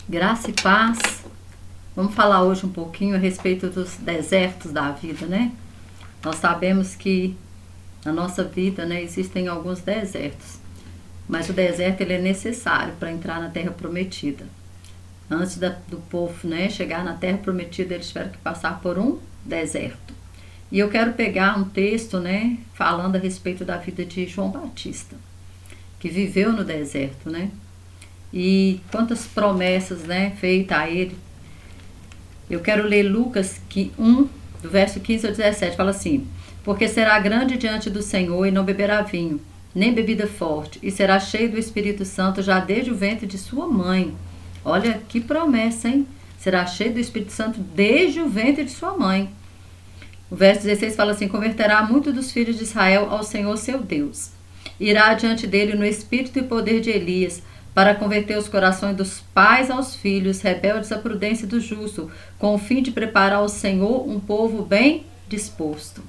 Graça e paz. Vamos falar hoje um pouquinho a respeito dos desertos da vida, né? Nós sabemos que na nossa vida, né, existem alguns desertos, mas o deserto ele é necessário para entrar na Terra Prometida. Antes do povo, né, chegar na Terra Prometida, eles tiveram que passar por um deserto. E eu quero pegar um texto, né, falando a respeito da vida de João Batista, que viveu no deserto, né? E quantas promessas, né, feitas a ele. Eu quero ler Lucas 1, do verso 15 ao 17, fala assim: porque será grande diante do Senhor e não beberá vinho, nem bebida forte, e será cheio do Espírito Santo já desde o ventre de sua mãe. Olha que promessa, hein? Será cheio do Espírito Santo desde o ventre de sua mãe. O verso 16 fala assim: converterá muito dos filhos de Israel ao Senhor seu Deus. Irá diante dele no espírito e poder de Elias, para converter os corações dos pais aos filhos, rebeldes à prudência do justo, com o fim de preparar ao Senhor um povo bem disposto.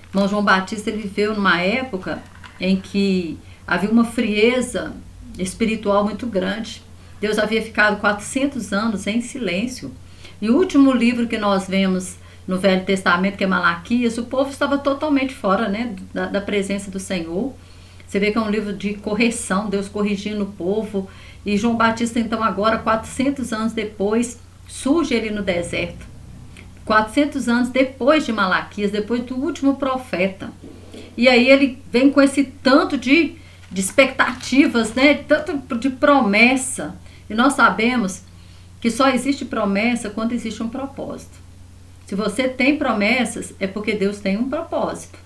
Irmão João Batista ele viveu numa época em que havia uma frieza espiritual muito grande. Deus havia ficado 400 anos em silêncio. E o último livro que nós vemos no Velho Testamento, que é Malaquias, o povo estava totalmente fora, né, da presença do Senhor. Você vê que é um livro de correção, Deus corrigindo o povo. E João Batista, então, agora, 400 anos depois, surge ele no deserto. 400 anos depois de Malaquias, depois do último profeta. E aí ele vem com esse tanto de expectativas, né? Tanto de promessa. E nós sabemos que só existe promessa quando existe um propósito. Se você tem promessas, é porque Deus tem um propósito.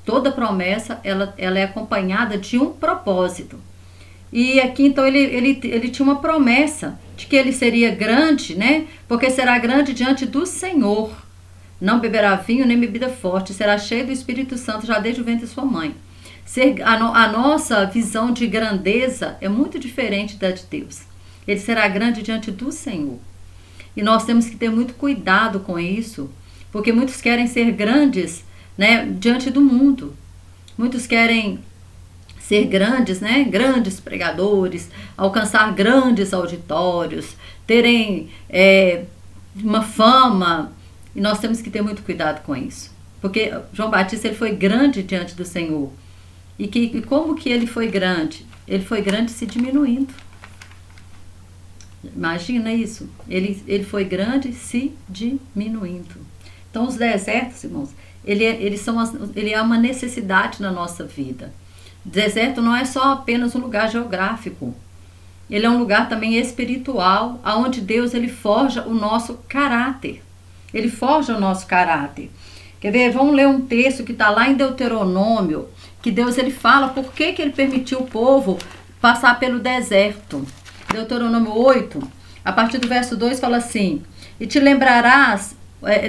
Toda promessa, ela é acompanhada de um propósito. E aqui, então, ele tinha uma promessa de que ele seria grande, né? Porque será grande diante do Senhor. Não beberá vinho nem bebida forte, será cheio do Espírito Santo já desde o ventre de sua mãe. A nossa visão de grandeza é muito diferente da de Deus. Ele será grande diante do Senhor. E nós temos que ter muito cuidado com isso, porque muitos querem ser grandes, né, diante do mundo. Muitos querem ser grandes, né, grandes pregadores, alcançar grandes auditórios, terem uma fama, e nós temos que ter muito cuidado com isso, porque João Batista ele foi grande diante do Senhor. E como que ele foi grande? Ele foi grande se diminuindo. Imagina isso. Ele foi grande se diminuindo. Então os desertos, irmãos, ele é uma necessidade na nossa vida. O deserto não é só apenas um lugar geográfico. Ele é um lugar também espiritual, onde Deus ele forja o nosso caráter. Ele forja o nosso caráter. Quer ver? Vamos ler um texto que está lá em Deuteronômio, que Deus ele fala por que ele permitiu o povo passar pelo deserto. Deuteronômio 8, a partir do verso 2 fala assim: e te lembrarás,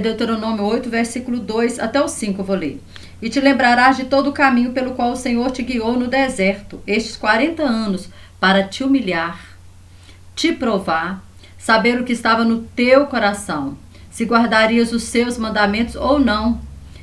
Deuteronômio 8, versículo 2 até o 5 eu vou ler. E te lembrarás de todo o caminho pelo qual o Senhor te guiou no deserto, estes 40 anos, para te humilhar, te provar, saber o que estava no teu coração, se guardarias os seus mandamentos ou não.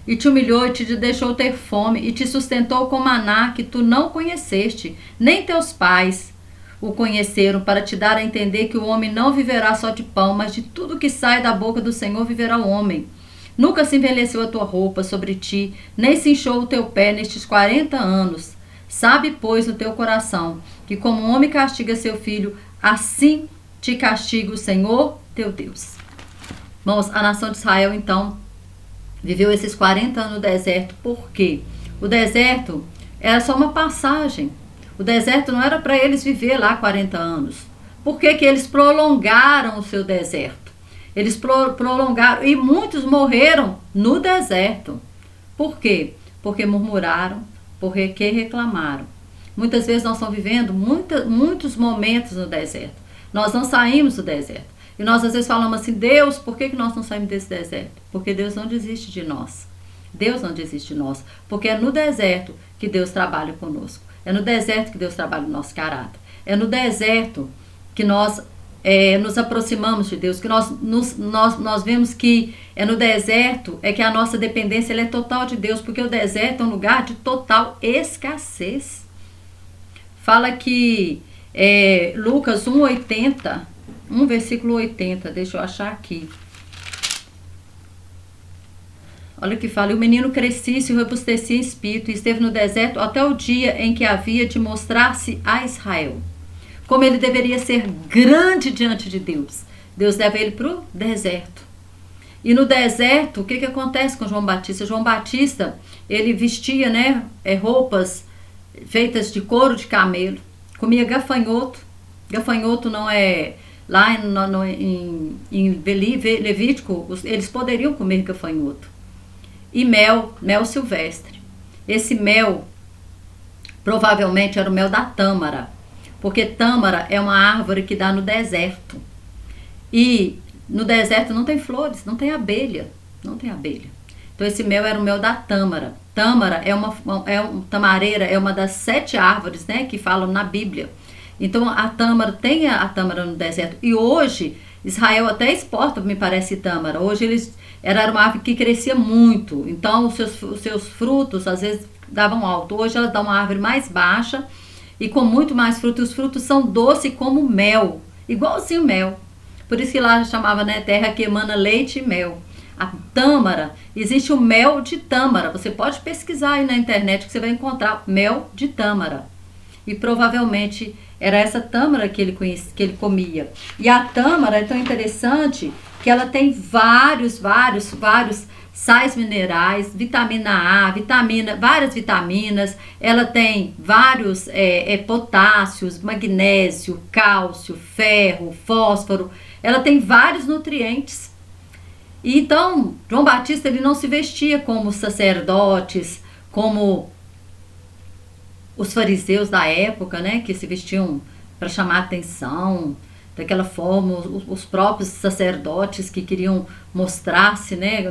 E te humilhou e te deixou ter fome, e te sustentou com maná que tu não conheceste, nem teus pais o conheceram, para te dar a entender que o homem não viverá só de pão, mas de tudo que sai da boca do Senhor viverá o homem. Nunca se envelheceu a tua roupa sobre ti, nem se inchou o teu pé nestes 40 anos. Sabe, pois, no teu coração, que como um homem castiga seu filho, assim te castiga o Senhor teu Deus. Irmãos, a nação de Israel, então, viveu esses 40 anos no deserto. Por quê? O deserto era só uma passagem. O deserto não era para eles viver lá 40 anos. Por que eles prolongaram o seu deserto? Eles prolongaram e muitos morreram no deserto. Por quê? Porque murmuraram, porque reclamaram. Muitas vezes nós estamos vivendo muitos momentos no deserto. Nós não saímos do deserto. E nós às vezes falamos assim: Deus, por que nós não saímos desse deserto? Porque Deus não desiste de nós. Deus não desiste de nós. Porque é no deserto que Deus trabalha conosco. É no deserto que Deus trabalha o nosso caráter. É no deserto que nós nos aproximamos de Deus, que nós vemos que é no deserto que a nossa dependência ela é total de Deus, porque o deserto é um lugar de total escassez. Fala que Lucas 1,80 versículo 80, deixa eu achar aqui. Olha o que fala: e o menino crescia e se robustecia em espírito, e esteve no deserto até o dia em que havia de mostrar-se a Israel. Como ele deveria ser grande diante de Deus. Deus leva ele para o deserto. E no deserto, o que acontece com João Batista? João Batista, ele vestia, né, roupas feitas de couro de camelo, comia gafanhoto. Gafanhoto não é... Lá em Levítico, eles poderiam comer gafanhoto. E mel silvestre. Esse mel provavelmente era o mel da tâmara, porque tâmara é uma árvore que dá no deserto. E no deserto não tem flores, não tem abelha. Então esse mel era o mel da tâmara. Tâmara tamareira é uma das 7 árvores, né, que falam na Bíblia. Então a tâmara, tem a tâmara no deserto. E hoje Israel até exporta, me parece, tâmara. Hoje era uma árvore que crescia muito. Então os seus frutos às vezes davam alto. Hoje ela dá uma árvore mais baixa e com muito mais frutos. Os frutos são doces como mel, igualzinho mel. Por isso que lá chamava, né, terra que emana leite e mel. A tâmara, existe o mel de tâmara. Você pode pesquisar aí na internet que você vai encontrar mel de tâmara. E provavelmente era essa tâmara que ele comia. E a tâmara é tão interessante que ela tem vários sais minerais, vitamina A, várias vitaminas. Ela tem vários potássios, magnésio, cálcio, ferro, fósforo. Ela tem vários nutrientes. E então, João Batista, ele não se vestia como sacerdotes, como os fariseus da época, né, que se vestiam para chamar atenção, daquela forma, os próprios sacerdotes que queriam mostrar-se, né,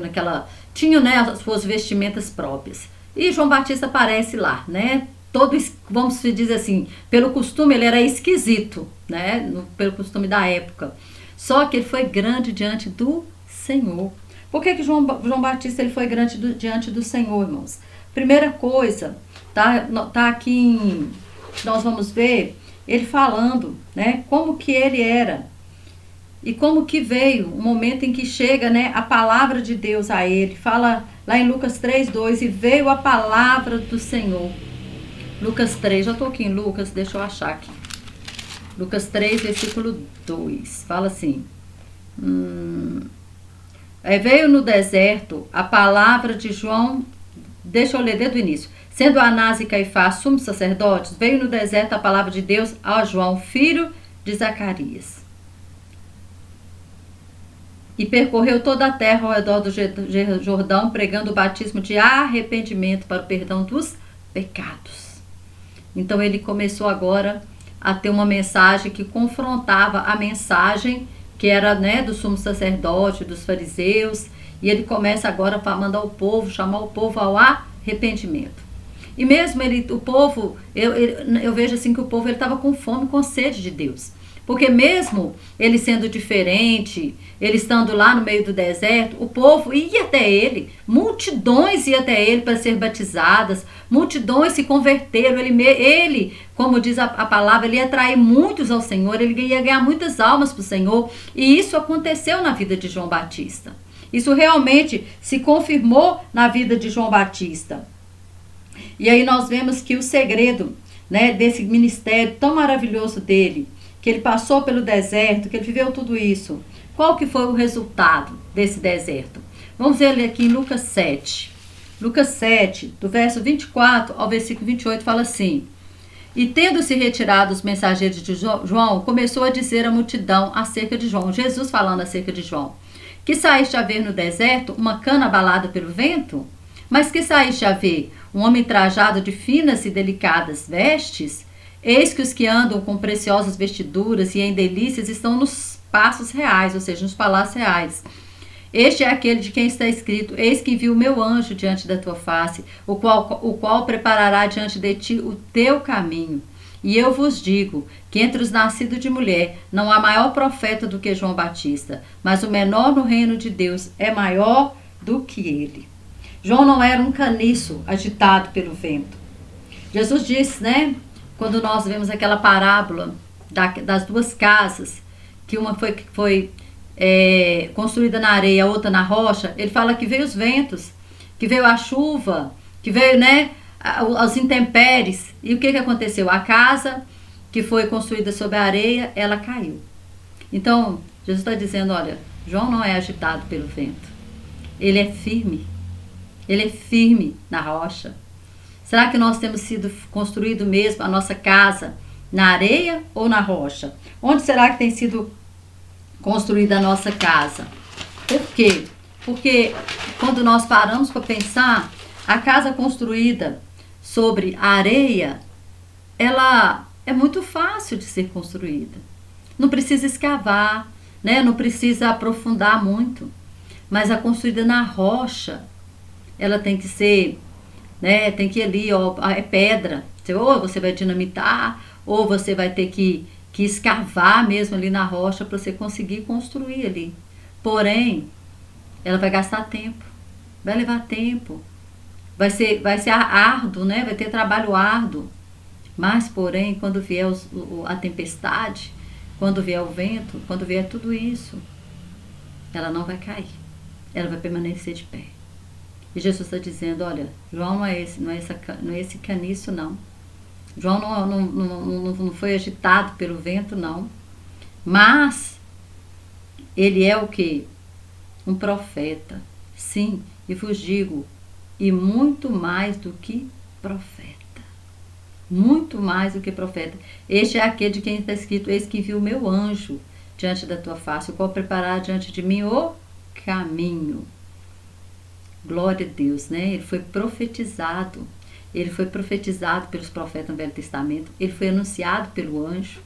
tinham, né, as suas vestimentas próprias. E João Batista aparece lá, né, todo, vamos dizer assim, pelo costume ele era esquisito, né, pelo costume da época. Só que ele foi grande diante do Senhor. Por que João Batista ele foi grande diante do Senhor, irmãos? Primeira coisa, tá aqui, nós vamos ver ele falando, né, como que ele era e como que veio o momento em que chega, né, a palavra de Deus a ele. Fala lá em Lucas 3:2, e veio a palavra do Senhor. Lucas 3, já estou aqui em Lucas, deixa eu achar aqui. Lucas 3, versículo 2, fala assim: veio no deserto a palavra de João, deixa eu ler desde o início. Sendo Anás e Caifás sumos sacerdotes, veio no deserto a palavra de Deus a João, filho de Zacarias. E percorreu toda a terra ao redor do Jordão, pregando o batismo de arrependimento para o perdão dos pecados. Então ele começou agora a ter uma mensagem que confrontava a mensagem que era, né, do sumo sacerdote, dos fariseus. E ele começa agora a mandar o povo, chamar o povo ao arrependimento. E mesmo o povo, eu vejo assim que o povo estava com fome, com sede de Deus. Porque mesmo ele sendo diferente, ele estando lá no meio do deserto, o povo ia até ele, multidões iam até ele para ser batizadas, multidões se converteram. Ele, como diz a palavra, ele ia atrair muitos ao Senhor, ele ia ganhar muitas almas para o Senhor. E isso aconteceu na vida de João Batista. Isso realmente se confirmou na vida de João Batista. E aí nós vemos que o segredo, né, desse ministério tão maravilhoso dele, que ele passou pelo deserto, que ele viveu tudo isso. Qual que foi o resultado desse deserto? Vamos ver aqui em Lucas 7. Lucas 7, do verso 24 ao versículo 28, fala assim: e tendo-se retirado os mensageiros de João, começou a dizer à multidão acerca de João, Jesus falando acerca de João: que saíste a ver no deserto uma cana abalada pelo vento? Mas que saíste a ver um homem trajado de finas e delicadas vestes? Eis que os que andam com preciosas vestiduras e em delícias estão nos passos reais, ou seja, nos palácios reais. Este é aquele de quem está escrito: eis que envio o meu anjo diante da tua face, o qual preparará diante de ti o teu caminho. E eu vos digo que entre os nascidos de mulher não há maior profeta do que João Batista, mas o menor no reino de Deus é maior do que ele. João não era um caniço agitado pelo vento. Jesus disse, né, quando nós vemos aquela parábola das duas casas, que uma foi construída na areia, a outra na rocha, ele fala que veio os ventos, que veio a chuva, que veio, né, as intempéries. E o que aconteceu? A casa que foi construída sobre a areia, ela caiu. Então, Jesus está dizendo, olha, João não é agitado pelo vento. Ele é firme. Ele é firme na rocha. Será que nós temos sido construído mesmo a nossa casa na areia ou na rocha? Onde será que tem sido construída a nossa casa? Por quê? Porque quando nós paramos para pensar, a casa construída sobre a areia, ela é muito fácil de ser construída. Não precisa escavar, né? Não precisa aprofundar muito. Mas a construída na rocha, ela tem que ser, né? Tem que ir ali, ó, é pedra. Ou você vai dinamitar, ou você vai ter que escavar mesmo ali na rocha para você conseguir construir ali. Porém, ela vai gastar tempo, vai levar tempo, vai ser árduo, né? Vai ter trabalho árduo. Mas, porém, quando vier a tempestade, quando vier o vento, quando vier tudo isso, ela não vai cair. Ela vai permanecer de pé. E Jesus está dizendo, olha, João não é esse caniço, não. João não foi agitado pelo vento, não. Mas, ele é o quê? Um profeta. Sim, e vos digo, e muito mais do que profeta. Muito mais do que profeta. Este é aquele de quem está escrito, eis que envio o meu anjo diante da tua face, o qual preparar diante de mim o caminho. Glória a Deus, né? Ele foi profetizado. Ele foi profetizado pelos profetas no Velho Testamento. Ele foi anunciado pelo anjo.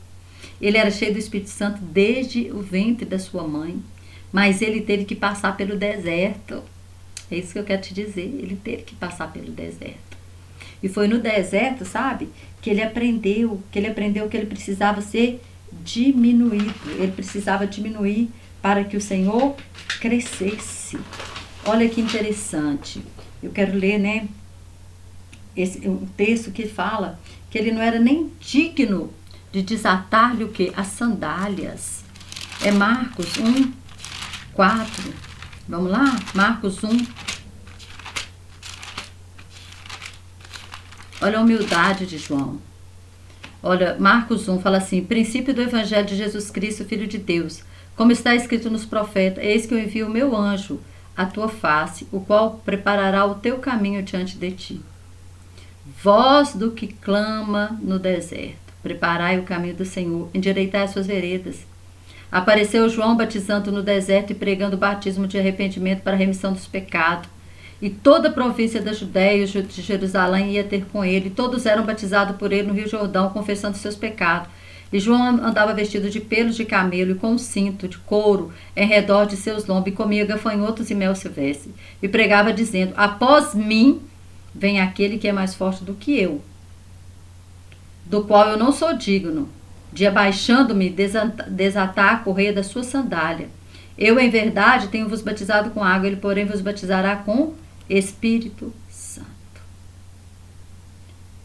Ele era cheio do Espírito Santo desde o ventre da sua mãe. Mas ele teve que passar pelo deserto. É isso que eu quero te dizer. Ele teve que passar pelo deserto. E foi no deserto, sabe, que ele aprendeu que ele precisava ser diminuído. Ele precisava diminuir para que o Senhor crescesse. Olha que interessante. Eu quero ler, né, um texto que fala que ele não era nem digno de desatar-lhe o quê? As sandálias. É Marcos 1, 4. Vamos lá? Marcos 1. Olha a humildade de João. Olha, Marcos 1 fala assim, princípio do Evangelho de Jesus Cristo, Filho de Deus. Como está escrito nos profetas, eis que eu envio o meu anjo à tua face, o qual preparará o teu caminho diante de ti. Voz do que clama no deserto, preparai o caminho do Senhor, endireitai as suas veredas. Apareceu João batizando no deserto e pregando o batismo de arrependimento para a remissão dos pecados. E toda a província da Judéia e de Jerusalém ia ter com ele. Todos eram batizados por ele no Rio Jordão, confessando seus pecados. E João andava vestido de pelos de camelo e com um cinto de couro em redor de seus lombos, e comia gafanhotos e mel silvestre. E pregava dizendo, após mim vem aquele que é mais forte do que eu, do qual eu não sou digno, de abaixando-me desatar a correia da sua sandália. Eu, em verdade, tenho vos batizado com água, ele, porém, vos batizará com Espírito Santo.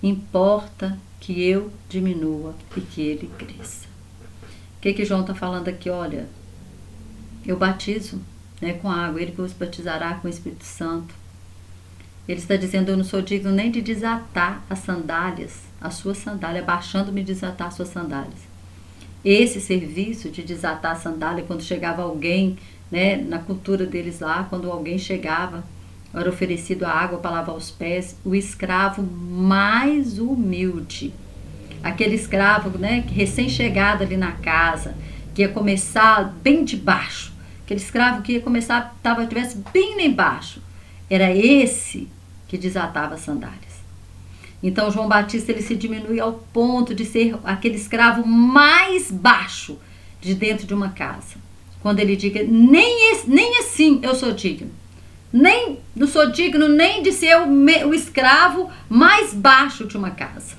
Importa que eu diminua e que ele cresça. O que João está falando aqui? Olha, eu batizo, né, com água, ele vos batizará com o Espírito Santo. Ele está dizendo, eu não sou digno nem de desatar as sandálias, a sua sandália, abaixando-me de desatar as suas sandálias. Esse serviço de desatar a sandália, quando chegava alguém, né, na cultura deles lá, quando alguém chegava, era oferecido a água para lavar os pés, o escravo mais humilde, aquele escravo, né, recém-chegado ali na casa, que ia começar bem de baixo, aquele escravo que ia começar, estivesse bem lá embaixo, era esse que desatava as sandálias. Então João Batista, ele se diminui ao ponto de ser aquele escravo mais baixo de dentro de uma casa. Quando ele diga, nem assim eu sou digno. Nem não sou digno nem de ser o escravo mais baixo de uma casa.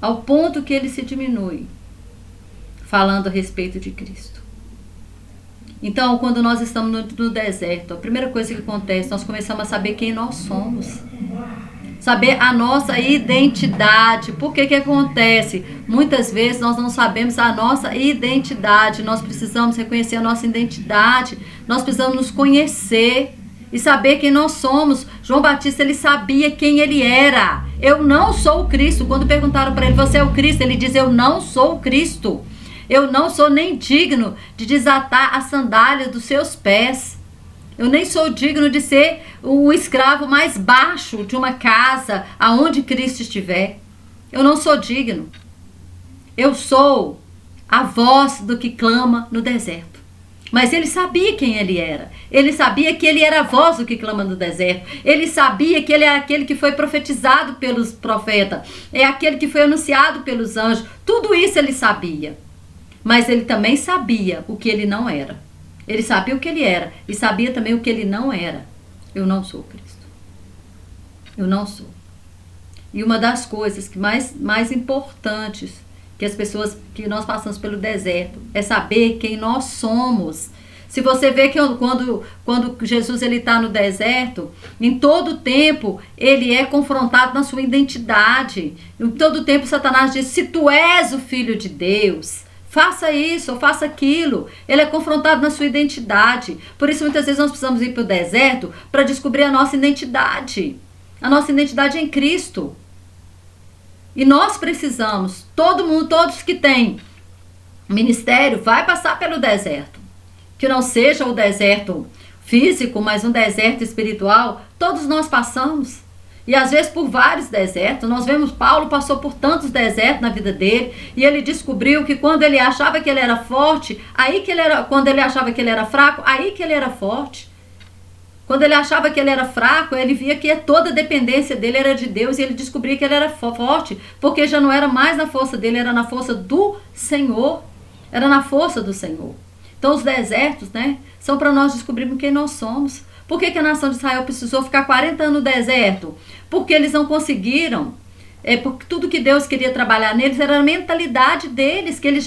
Ao ponto que ele se diminui, falando a respeito de Cristo. Então, quando nós estamos no deserto, a primeira coisa que acontece, nós começamos a saber quem nós somos. Saber a nossa identidade. Por que acontece? Muitas vezes nós não sabemos a nossa identidade. Nós precisamos reconhecer a nossa identidade. Nós precisamos nos conhecer e saber quem nós somos. João Batista, ele sabia quem ele era. Eu não sou o Cristo. Quando perguntaram para ele, você é o Cristo? Ele diz, eu não sou o Cristo. Eu não sou nem digno de desatar as sandálias dos seus pés. Eu nem sou digno de ser o escravo mais baixo de uma casa aonde Cristo estiver. Eu não sou digno. Eu sou a voz do que clama no deserto. Mas ele sabia quem ele era. Ele sabia que ele era a voz do que clama no deserto. Ele sabia que ele era aquele que foi profetizado pelos profetas. É aquele que foi anunciado pelos anjos. Tudo isso ele sabia. Mas ele também sabia o que ele não era. Ele sabia o que ele era e sabia também o que ele não era. Eu não sou Cristo. Eu não sou. E uma das coisas que mais importantes que as pessoas, que nós passamos pelo deserto, é saber quem nós somos. Se você vê que quando Jesus está no deserto, em todo tempo ele é confrontado na sua identidade. Em todo tempo Satanás diz, se tu és o Filho de Deus, faça isso ou faça aquilo. Ele é confrontado na sua identidade. Por isso muitas vezes nós precisamos ir para o deserto para descobrir a nossa identidade. A nossa identidade é em Cristo. E nós precisamos, todo mundo, todos que têm ministério, vai passar pelo deserto. Que não seja o deserto físico, mas um deserto espiritual. Todos nós passamos. E às vezes por vários desertos. Nós vemos Paulo passou por tantos desertos na vida dele. E ele descobriu que quando ele achava que ele era forte, quando ele achava que ele era fraco, aí que ele era forte. Quando ele achava que ele era fraco, ele via que toda a dependência dele era de Deus. E ele descobria que ele era forte. Porque já não era mais na força dele, era na força do Senhor. Era na força do Senhor. Então os desertos, né, são para nós descobrirmos quem nós somos. Por que a nação de Israel precisou ficar 40 anos no deserto? Porque eles não conseguiram. Porque tudo que Deus queria trabalhar neles era a mentalidade deles, que eles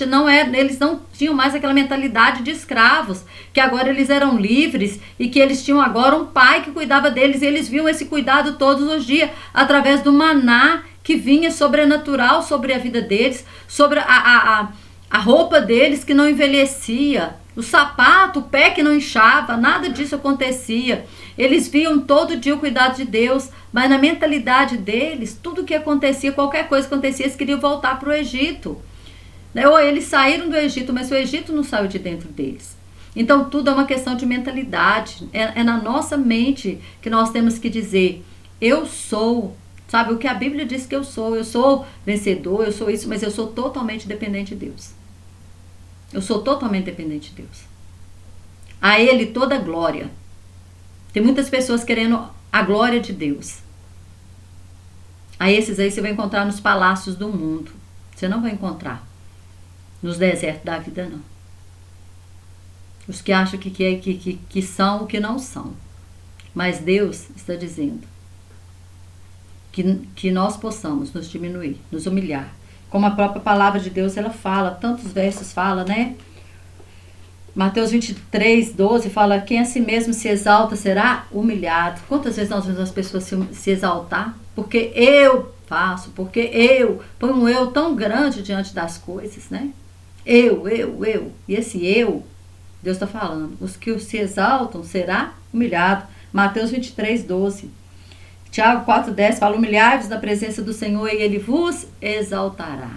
não tinham mais aquela mentalidade de escravos, que agora eles eram livres e que eles tinham agora um pai que cuidava deles, e eles viam esse cuidado todos os dias, através do maná que vinha sobrenatural sobre a vida deles, sobre a roupa deles que não envelhecia, o sapato, o pé que não inchava, nada disso acontecia. Eles viam todo dia o cuidado de Deus, mas na mentalidade deles, tudo que acontecia, qualquer coisa que acontecia, eles queriam voltar para o Egito. Ou eles saíram do Egito, mas o Egito não saiu de dentro deles. Então tudo é uma questão de mentalidade. É na nossa mente que nós temos que dizer, eu sou, sabe, o que a Bíblia diz que eu sou vencedor, eu sou isso, mas eu sou totalmente dependente de Deus. Eu sou totalmente dependente de Deus. A Ele toda a glória. Tem muitas pessoas querendo a glória de Deus. A esses aí você vai encontrar nos palácios do mundo. Você não vai encontrar nos desertos da vida, não. Os que acham que são o que não são. Mas Deus está dizendo que nós possamos nos diminuir, nos humilhar. Como a própria palavra de Deus, ela fala, tantos versos fala, né? Mateus 23, 12 fala, quem a si mesmo se exalta será humilhado. Quantas vezes nós vemos as pessoas se exaltar? Porque eu faço, porque eu, põe um eu tão grande diante das coisas, né? Eu. E esse eu, Deus está falando, os que se exaltam será humilhado. Mateus 23, 12. Tiago 4,10 fala, humilhai-vos na presença do Senhor e Ele vos exaltará.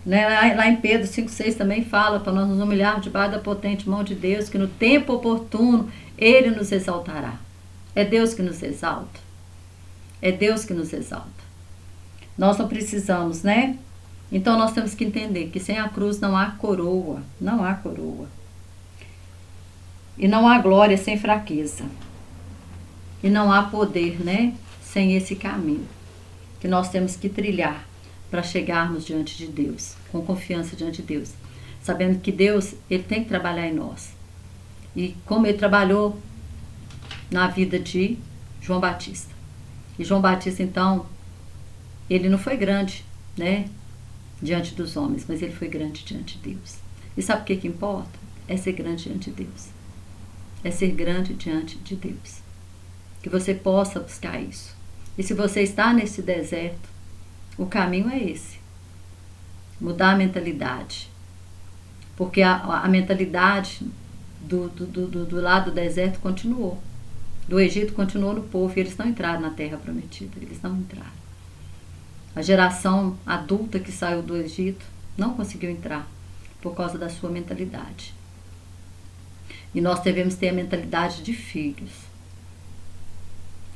Né? Lá em Pedro 5,6 também fala para nós nos humilharmos debaixo da potente mão de Deus, que no tempo oportuno Ele nos exaltará. É Deus que nos exalta. É Deus que nos exalta. Nós não precisamos, né? Então nós temos que entender que sem a cruz não há coroa. Não há coroa. E não há glória sem fraqueza. E não há poder, né, sem esse caminho que nós temos que trilhar para chegarmos diante de Deus, com confiança diante de Deus, sabendo que Deus, Ele tem que trabalhar em nós. E como Ele trabalhou na vida de João Batista. E João Batista, então, ele não foi grande, né, diante dos homens, mas ele foi grande diante de Deus. E sabe o que importa? É ser grande diante de Deus. É ser grande diante de Deus. Que você possa buscar isso. E se você está nesse deserto, o caminho é esse. Mudar a mentalidade. Porque a mentalidade do lado do deserto continuou. Do Egito continuou no povo, e eles não entraram na terra prometida, eles não entraram. A geração adulta que saiu do Egito não conseguiu entrar por causa da sua mentalidade. E nós devemos ter a mentalidade de filhos.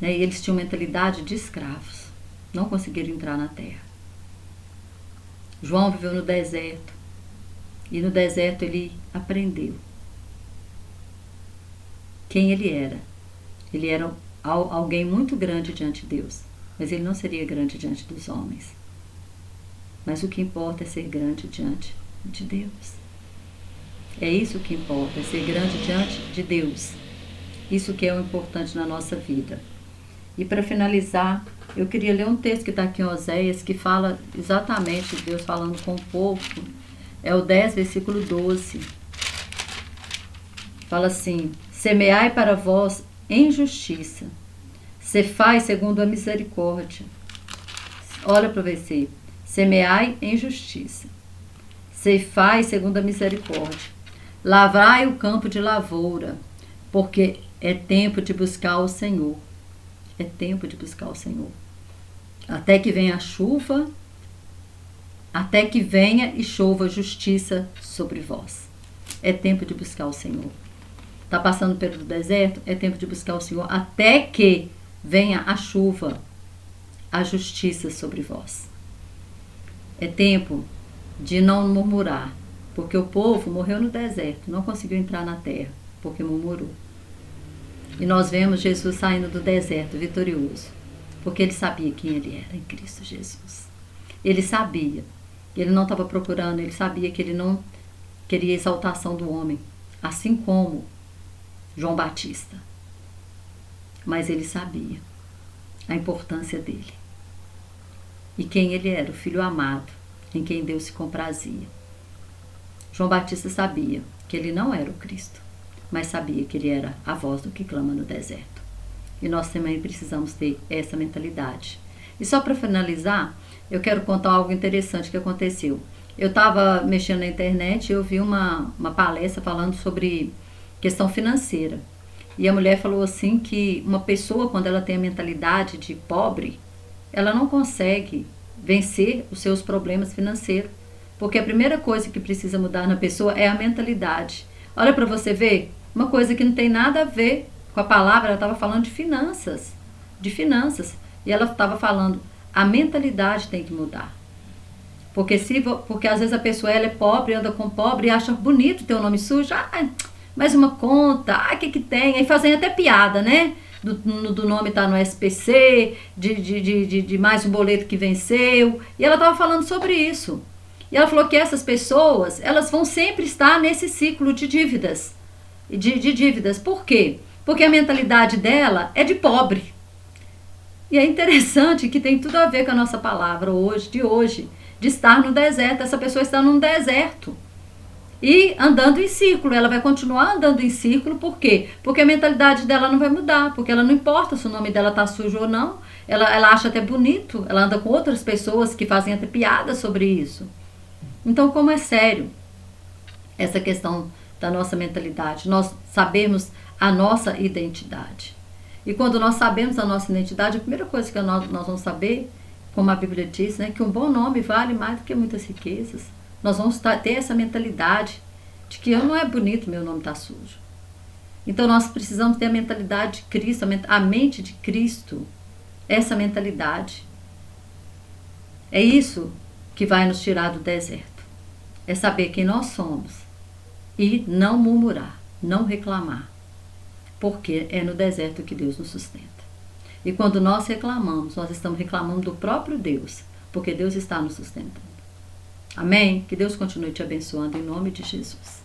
E eles tinham mentalidade de escravos, não conseguiram entrar na terra. João viveu no deserto, e no deserto ele aprendeu quem ele era. Ele era alguém muito grande diante de Deus, mas ele não seria grande diante dos homens. Mas o que importa é ser grande diante de Deus. É isso que importa, é ser grande diante de Deus. Isso que é o importante na nossa vida. E para finalizar, eu queria ler um texto que está aqui em Oséias, que fala exatamente Deus falando com o povo. É o 10, versículo 12. Fala assim: semeai para vós em justiça, cefai segundo a misericórdia. Olha para o versículo. Semeai em justiça, ceifai segundo a misericórdia, lavrai o campo de lavoura, porque é tempo de buscar o Senhor. É tempo de buscar o Senhor. Até que venha a chuva, até que venha e chova justiça sobre vós. É tempo de buscar o Senhor. Está passando pelo deserto? É tempo de buscar o Senhor até que venha a chuva, a justiça sobre vós. É tempo de não murmurar, porque o povo morreu no deserto, não conseguiu entrar na terra, porque murmurou. E nós vemos Jesus saindo do deserto vitorioso, porque ele sabia quem ele era em Cristo Jesus. Ele sabia, ele não estava procurando, ele sabia que ele não queria a exaltação do homem, assim como João Batista. Mas ele sabia a importância dele e quem ele era, o filho amado, em quem Deus se comprazia. João Batista sabia que ele não era o Cristo, mas sabia que ele era a voz do que clama no deserto. E nós também precisamos ter essa mentalidade. E só para finalizar, eu quero contar algo interessante que aconteceu. Eu estava mexendo na internet e eu vi uma palestra falando sobre questão financeira. E a mulher falou assim que uma pessoa, quando ela tem a mentalidade de pobre, ela não consegue vencer os seus problemas financeiros. Porque a primeira coisa que precisa mudar na pessoa é a mentalidade. Olha para você ver, uma coisa que não tem nada a ver com a palavra, ela estava falando de finanças. E ela estava falando, a mentalidade tem que mudar. Porque às vezes a pessoa ela é pobre, anda com pobre e acha bonito ter o nome sujo. Ah, mais uma conta, o que tem? Aí fazem até piada, né? Do nome tá no SPC, de mais um boleto que venceu. E ela estava falando sobre isso. E ela falou que essas pessoas, elas vão sempre estar nesse ciclo de dívidas. De dívidas. Por quê? Porque a mentalidade dela é de pobre. E é interessante que tem tudo a ver com a nossa palavra hoje, de estar no deserto. Essa pessoa está num deserto. E andando em círculo, ela vai continuar andando em círculo, por quê? Porque a mentalidade dela não vai mudar, porque ela não importa se o nome dela está sujo ou não, ela acha até bonito, ela anda com outras pessoas que fazem até piada sobre isso. Então, como é sério essa questão da nossa mentalidade, nós sabemos a nossa identidade. E quando nós sabemos a nossa identidade, a primeira coisa que nós vamos saber, como a Bíblia diz, né, que um bom nome vale mais do que muitas riquezas. Nós vamos ter essa mentalidade de que não é bonito meu nome estar sujo. Então nós precisamos ter a mentalidade de Cristo, a mente de Cristo, essa mentalidade. É isso que vai nos tirar do deserto. É saber quem nós somos e não murmurar, não reclamar, porque é no deserto que Deus nos sustenta. E quando nós reclamamos, nós estamos reclamando do próprio Deus, porque Deus está nos sustentando. Amém? Que Deus continue te abençoando em nome de Jesus.